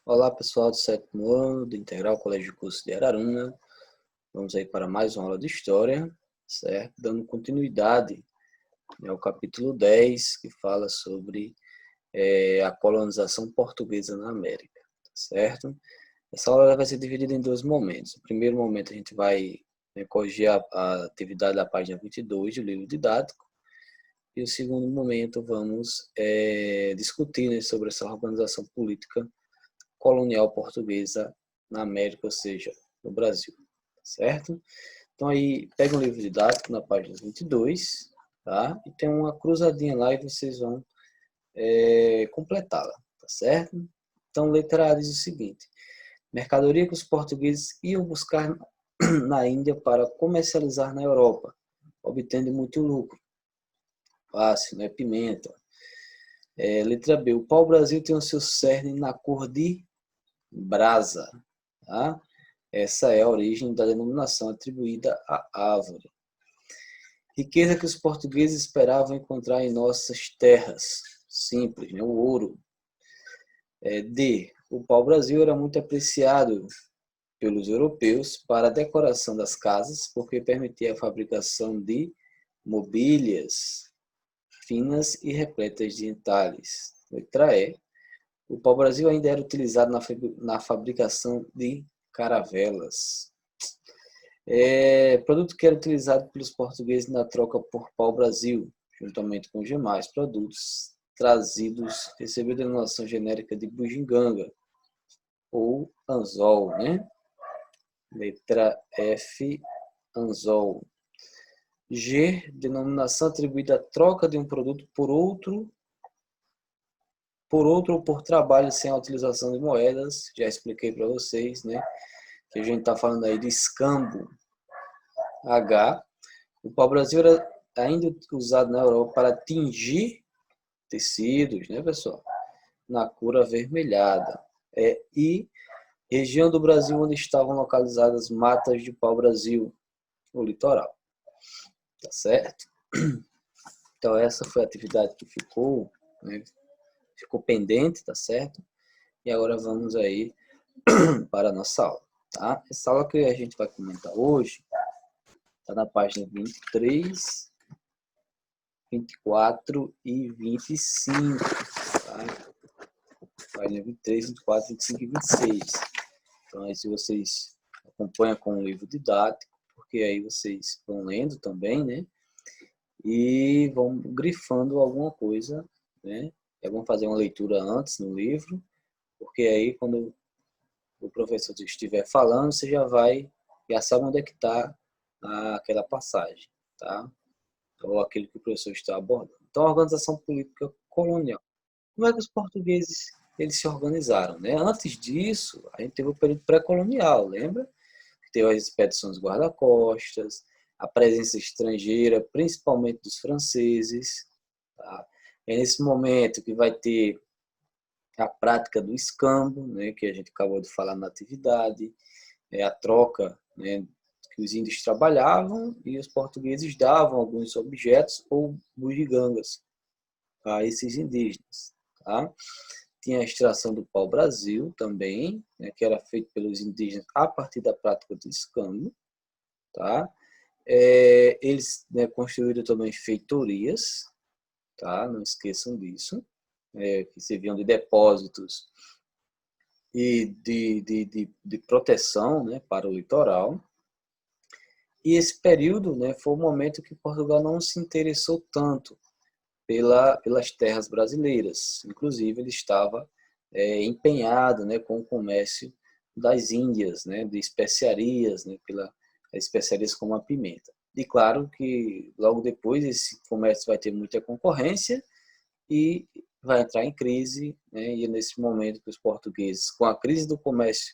Olá pessoal do sétimo ano do Integral Colégio de Curso de Araruna. Vamos aí para mais uma aula de História, certo? Dando continuidade ao capítulo 10, que fala sobre a colonização portuguesa na América, certo? Essa aula vai ser dividida em dois momentos. No primeiro momento a gente vai corrigir a atividade da página 22 do livro didático, e o segundo momento vamos discutir, né, sobre essa organização política colonial portuguesa na América, ou seja, no Brasil, certo? Então aí, pega um livro didático na página 22, tá? E tem uma cruzadinha lá e vocês vão completá-la, tá certo? Então, letra A diz o seguinte: mercadoria que os portugueses iam buscar na Índia para comercializar na Europa, obtendo muito lucro. Fácil, né? Pimenta. Letra B, o pau-brasil tem o seu cerne na cor de brasa, tá? Essa é a origem da denominação atribuída à árvore. Riqueza que os portugueses esperavam encontrar em nossas terras. Simples, né? O ouro. D. O pau-brasil era muito apreciado pelos europeus para a decoração das casas, porque permitia a fabricação de mobílias finas e repletas de entalhes. Letra E. O pau-brasil ainda era utilizado na fabricação de caravelas. Produto que era utilizado pelos portugueses na troca por pau-brasil, juntamente com os demais produtos trazidos, recebeu a denominação genérica de bugiganga ou anzol, né? Letra F, anzol. G, denominação atribuída à troca de um produto por outro ou por trabalho sem a utilização de moedas. Já expliquei para vocês, né? Que a gente está falando aí de escambo. H, o pau-brasil era ainda usado na Europa para tingir tecidos, né, pessoal? Na cor avermelhada. E região do Brasil onde estavam localizadas matas de pau-brasil, o litoral. Tá certo? Então, essa foi a atividade que ficou, né, ficou pendente, tá certo? E agora vamos aí para a nossa aula, tá? Essa aula que a gente vai comentar hoje está na página 23, 24 e 25, tá? Página 23, 24, 25 e 26. Então, aí se vocês acompanham com o livro didático, porque aí vocês vão lendo também, né? E vão grifando alguma coisa, né? É bom fazer uma leitura antes no livro, porque aí quando o professor estiver falando, você já sabe onde é que está aquela passagem, tá? Ou aquilo que o professor está abordando. Então, a organização política colonial. Como é que os portugueses eles se organizaram, né? Antes disso, a gente teve o período pré-colonial, lembra? Teve as expedições guarda-costas, a presença estrangeira, principalmente dos franceses. Tá? É nesse momento que vai ter a prática do escambo, né, que a gente acabou de falar na atividade, a troca, né, que os índios trabalhavam e os portugueses davam alguns objetos ou bugigangas a esses indígenas. Tá? Tinha a extração do pau-brasil também, né, que era feito pelos indígenas a partir da prática do escambo. Tá? Eles, né, construíram também feitorias, tá? Não esqueçam disso, que serviam de depósitos e de proteção, né, para o litoral. E esse período, né, foi o momento que Portugal não se interessou tanto pelas terras brasileiras. Inclusive, ele estava empenhado, né, com o comércio das Índias, né, de especiarias, né, especiarias como a pimenta. E claro que logo depois esse comércio vai ter muita concorrência e vai entrar em crise, né, e é nesse momento que os portugueses, com a crise do comércio,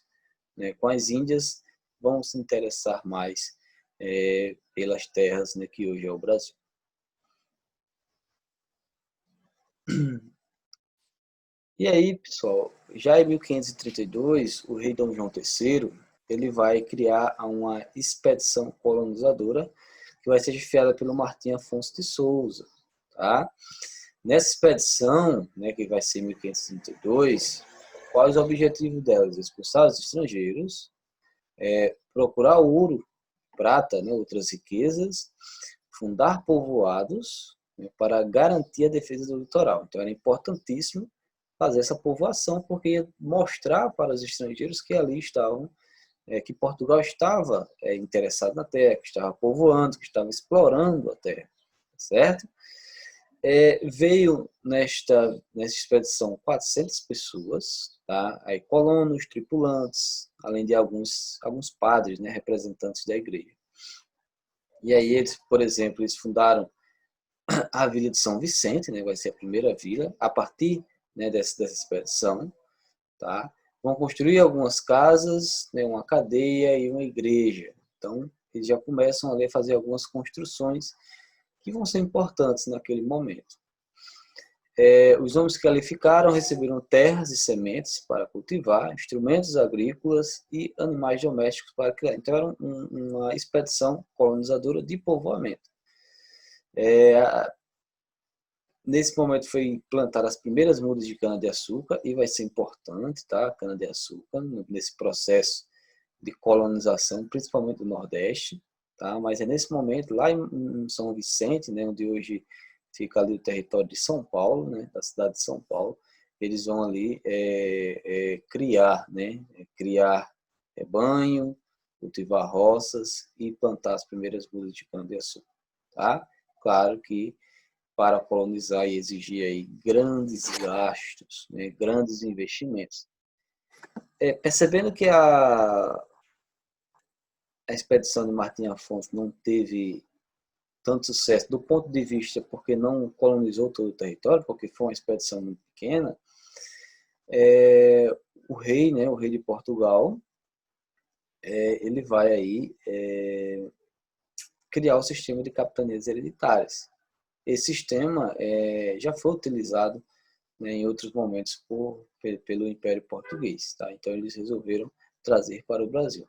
né, com as Índias, vão se interessar mais pelas terras, né, que hoje é o Brasil. E aí, pessoal, já em 1532, o rei Dom João III, ele vai criar uma expedição colonizadora que vai ser chefiada pelo Martim Afonso de Souza, tá? Nessa expedição, né, que vai ser em 1532, qual é o objetivo delas? Expulsar os estrangeiros, procurar ouro, prata, né, outras riquezas, fundar povoados, né, para garantir a defesa do litoral. Então era importantíssimo fazer essa povoação, porque ia mostrar para os estrangeiros que ali estavam, que Portugal estava interessado na terra, que estava povoando, que estava explorando a terra, certo? Veio nessa expedição 400 pessoas, tá? Aí colonos, tripulantes, além de alguns padres, né, representantes da igreja. E aí eles, por exemplo, eles fundaram a Vila de São Vicente, né, vai ser a primeira vila, a partir, né, dessa expedição, tá? Vão construir algumas casas, né, uma cadeia e uma igreja. Então, eles já começam a fazer algumas construções que vão ser importantes naquele momento. Os homens que ali ficaram receberam terras e sementes para cultivar, instrumentos agrícolas e animais domésticos para criar. Então, era uma expedição colonizadora de povoamento. Nesse momento foi plantar as primeiras mudas de cana-de-açúcar e vai ser importante, tá? Cana-de-açúcar nesse processo de colonização, principalmente do Nordeste, tá? Mas é nesse momento, lá em São Vicente, né, onde hoje fica ali o território de São Paulo, né, da cidade de São Paulo, eles vão ali criar, né, criar rebanho, cultivar roças e plantar as primeiras mudas de cana-de-açúcar, tá? Claro que para colonizar e exigir aí grandes gastos, né, grandes investimentos. Percebendo que a expedição de Martim Afonso não teve tanto sucesso do ponto de vista porque não colonizou todo o território, porque foi uma expedição muito pequena, o rei, né, o rei de Portugal, ele vai aí criar o sistema de capitanias hereditárias. Esse sistema já foi utilizado, né, em outros momentos pelo Império Português, tá? Então eles resolveram trazer para o Brasil.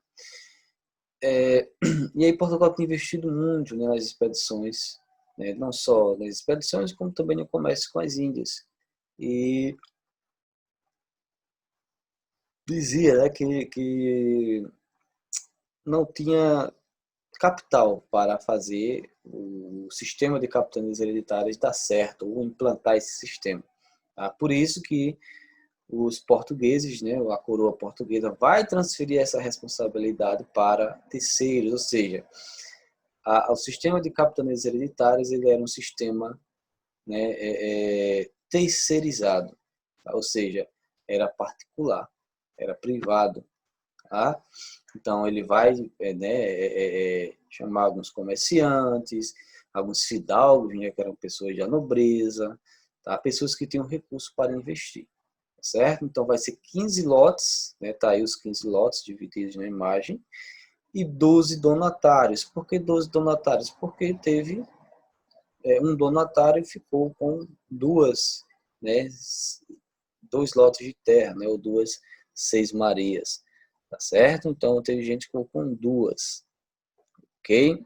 E aí Portugal tem investido muito, né, nas expedições, né, não só nas expedições, como também no comércio com as Índias. E dizia, né, que não tinha capital para fazer o sistema de capitanias hereditárias dar certo, ou implantar esse sistema. Tá? Por isso que os portugueses, né, a coroa portuguesa, vai transferir essa responsabilidade para terceiros, ou seja, o sistema de capitanias hereditárias ele era um sistema, né, terceirizado, tá? Ou seja, era particular, era privado. Tá? Então ele vai chamar alguns comerciantes, alguns fidalgos, né, que eram pessoas da nobreza, tá? Pessoas que tinham recursos para investir. Certo? Então vai ser 15 lotes, né? Tá aí os 15 lotes divididos na imagem, e 12 donatários. Por que 12 donatários? Porque teve um donatário ficou com né, dois lotes de terra, né, ou duas seis marias, tá certo? Então teve gente que ficou com duas, ok?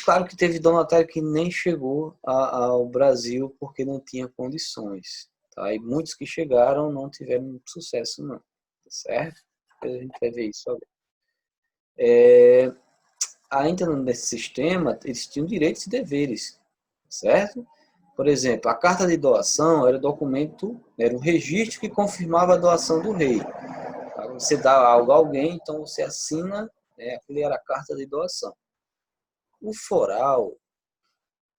Claro que teve donatário que nem chegou ao Brasil porque não tinha condições, tá? E muitos que chegaram não tiveram sucesso não, tá certo? A gente vai ver isso agora. Ainda nesse sistema, eles tinham direitos e deveres, certo? Por exemplo, a carta de doação era documento, era um registro que confirmava a doação do rei. Você dá algo a alguém, então você assina, né, aquilo era a carta de doação. O foral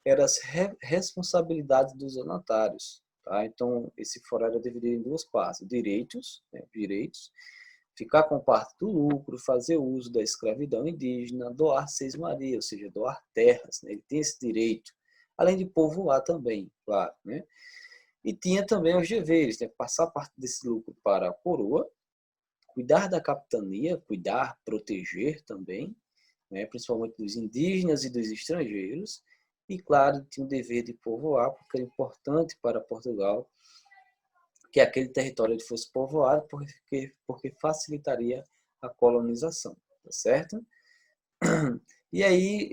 era as responsabilidades dos donatários. Tá? Então, esse foral era dividido em duas partes. Direitos, né, direitos, ficar com parte do lucro, fazer uso da escravidão indígena, doar seis-maria, ou seja, doar terras. Né? Ele tem esse direito, além de povoar também, claro. Né? E tinha também os deveres, né? Passar parte desse lucro para a coroa, cuidar da capitania, cuidar, proteger também, né? Principalmente dos indígenas e dos estrangeiros, e claro, tinha o dever de povoar, porque era importante para Portugal que aquele território fosse povoado, porque facilitaria a colonização, tá certo? E aí,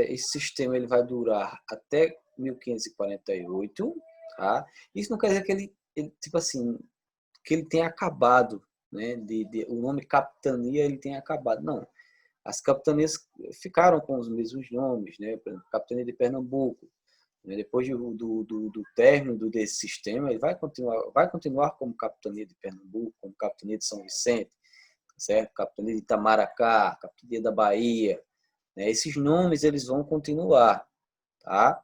esse sistema ele vai durar até 1548, tá? Isso não quer dizer que ele tipo assim, que ele tenha acabado, né? O nome capitania ele tem acabado. Não. As capitanias ficaram com os mesmos nomes, né? Por exemplo, Capitania de Pernambuco. Né? Depois do término desse sistema, ele vai continuar como Capitania de Pernambuco, como Capitania de São Vicente, certo? Capitania de Itamaracá, Capitania da Bahia. Né? Esses nomes eles vão continuar, tá?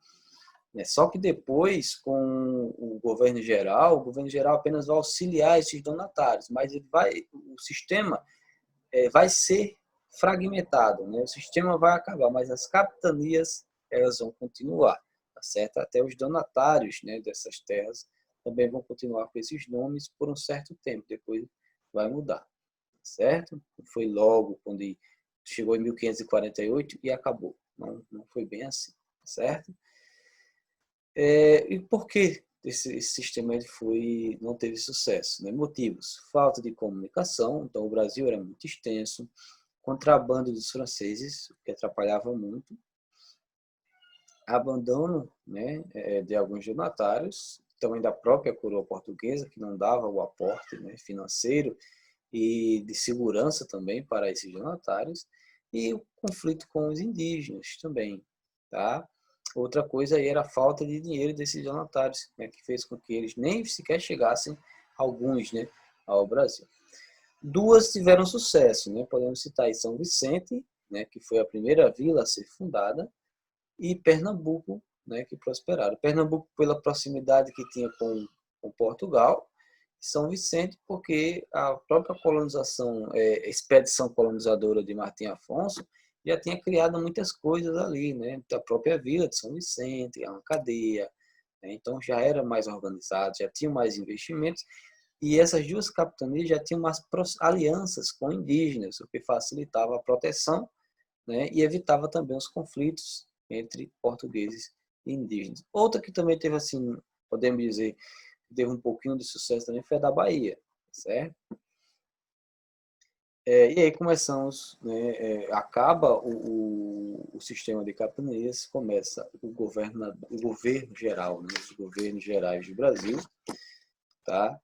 Só que depois, com o governo geral apenas vai auxiliar esses donatários, mas o sistema vai ser fragmentado, né? O sistema vai acabar, mas as capitanias elas vão continuar, tá certo? Até os donatários, né, dessas terras também vão continuar com esses nomes por um certo tempo, depois vai mudar, tá certo? Foi logo quando chegou em 1548 e acabou, não foi bem assim, tá certo? E por que esse sistema não teve sucesso? Né? Motivos: falta de comunicação, então o Brasil era muito extenso, contrabando dos franceses, que atrapalhava muito, abandono, né, de alguns donatários, também da própria coroa portuguesa, que não dava o aporte, né, financeiro e de segurança também para esses donatários, e o conflito com os indígenas também, tá? Outra coisa aí era a falta de dinheiro desses donatários, né, que fez com que eles nem sequer chegassem, alguns, né, ao Brasil. Duas tiveram sucesso, né? Podemos citar aí São Vicente, né, que foi a primeira vila a ser fundada, e Pernambuco, né, que prosperaram. Pernambuco pela proximidade que tinha com Portugal, São Vicente porque a própria colonização, expedição colonizadora de Martim Afonso já tinha criado muitas coisas ali, né? A própria vila de São Vicente, uma cadeia, né? Então já era mais organizado, já tinha mais investimentos e essas duas capitanias já tinham umas alianças com indígenas, o que facilitava a proteção, né, e evitava também os conflitos entre portugueses e indígenas. Outra que também teve, assim, podemos dizer, teve um pouquinho de sucesso também foi a da Bahia, certo? E aí começamos, né, acaba o sistema de capitanias, começa o governo geral, né, os governos gerais do Brasil, tá?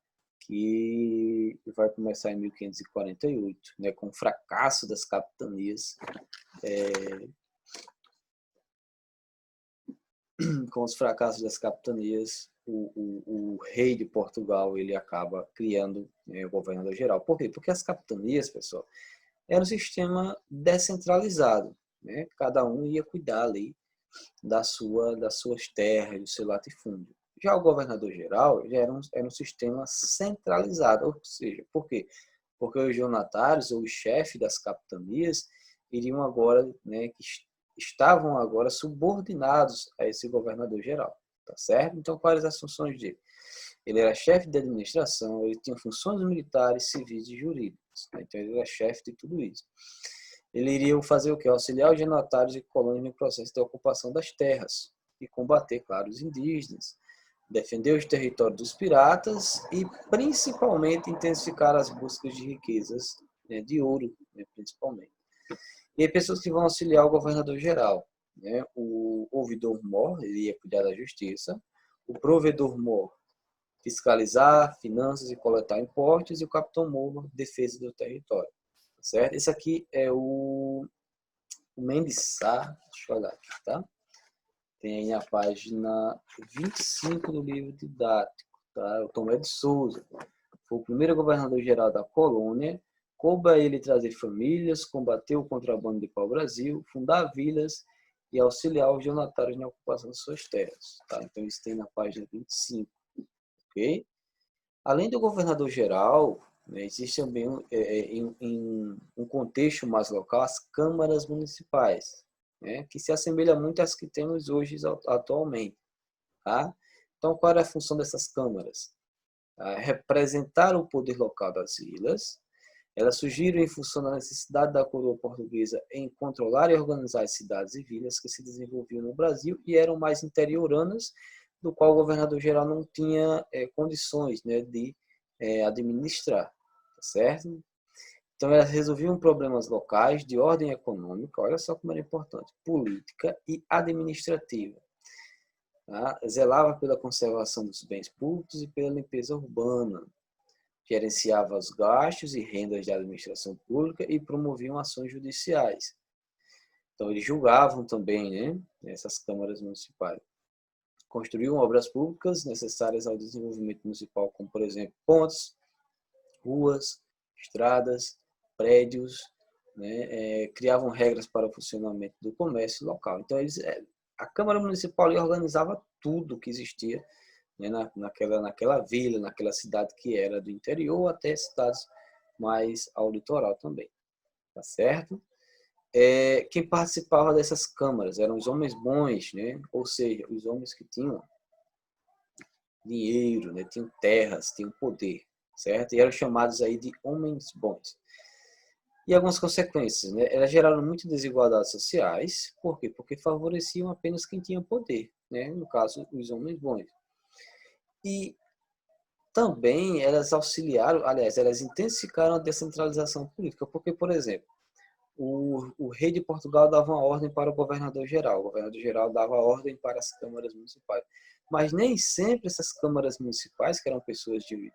Que vai começar em 1548, né, com o fracasso das capitanias, com os fracassos das capitanias, o rei de Portugal ele acaba criando, né, o governador geral. Por quê? Porque as capitanias, pessoal, era um sistema descentralizado, né? Cada um ia cuidar ali das suas terras, do seu latifúndio. Já o governador geral já era um sistema centralizado, ou seja, por quê? Porque os donatários ou os chefes das capitanias iriam agora, né, que estavam agora subordinados a esse governador geral, tá certo? Então, quais as funções dele? Ele era chefe de administração, ele tinha funções militares, civis e jurídicas, né? Então ele era chefe de tudo isso. Ele iria fazer o quê? Auxiliar os donatários e colônias no processo de ocupação das terras e combater, claro, os indígenas, defender os territórios dos piratas e, principalmente, intensificar as buscas de riquezas, né, de ouro, né, principalmente. E aí, pessoas que vão auxiliar o governador-geral, né? O ouvidor-mor, ele ia cuidar da justiça, o provedor-mor, fiscalizar finanças e coletar impostos, e o capitão-mor, defesa do território. Certo? Esse aqui é o Mendes Sá, deixa eu olhar aqui, tá? Tem aí a página 25 do livro didático, tá? O Tomé de Souza foi o primeiro governador-geral da colônia, coube a ele trazer famílias, combater o contrabando de pau-brasil, fundar vilas e auxiliar os donatários na ocupação de suas terras, tá? Então isso tem na página 25, ok? Além do governador-geral, né, existe também em um contexto mais local as câmaras municipais, né, que se assemelha muito às que temos hoje atualmente. Tá? Então, qual era a função dessas câmaras? Representar o poder local das vilas. Elas surgiram em função da necessidade da coroa portuguesa em controlar e organizar as cidades e vilas que se desenvolviam no Brasil e eram mais interioranas, do qual o governador-geral não tinha condições, né, de administrar, tá certo? Então, elas resolviam problemas locais de ordem econômica, olha só como era importante, política e administrativa. Tá? Zelava pela conservação dos bens públicos e pela limpeza urbana. gerenciava os gastos e rendas da administração pública e promoviam ações judiciais. Então, eles julgavam também, né, essas câmaras municipais. Construíam obras públicas necessárias ao desenvolvimento municipal, como, por exemplo, pontes, ruas, estradas, prédios, né, criavam regras para o funcionamento do comércio local. Então, a Câmara Municipal organizava tudo que existia, né, naquela vila, naquela cidade que era do interior, até cidades mais ao litoral também. Tá certo? Quem participava dessas câmaras eram os homens bons, né? Ou seja, os homens que tinham dinheiro, né? Tinham terras, tinham poder, certo? E eram chamados aí de homens bons. E algumas consequências, né? Elas geraram muitas desigualdades sociais. Por quê? Porque favoreciam apenas quem tinha poder, né? No caso, os homens bons. E também elas auxiliaram, aliás, elas intensificaram a descentralização política, porque, por exemplo, o rei de Portugal dava uma ordem para o governador-geral. O governador-geral dava ordem para as câmaras municipais. Mas nem sempre essas câmaras municipais, que eram pessoas de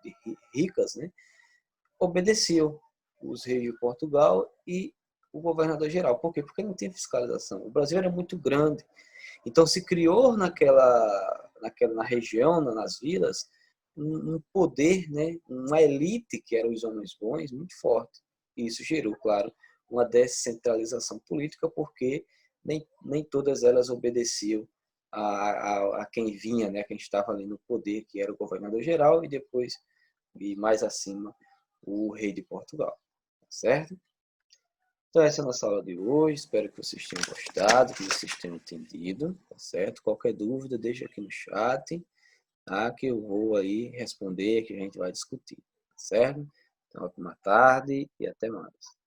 ricas, né, obedeciam os reis de Portugal e o governador-geral. Por quê? Porque não tinha fiscalização. O Brasil era muito grande. Então se criou na região, nas vilas, um poder, né, uma elite, que eram os homens bons, muito forte. E isso gerou, claro, uma descentralização política, porque nem todas elas obedeciam a quem vinha, né, quem estava ali no poder, que era o governador-geral, e depois, e mais acima, o rei de Portugal. Certo? Então essa é a nossa aula de hoje. Espero que vocês tenham gostado, que vocês tenham entendido. Tá certo? Qualquer dúvida, deixa aqui no chat, tá? Que eu vou aí responder, que a gente vai discutir. Tá certo? Então, uma tarde e até mais.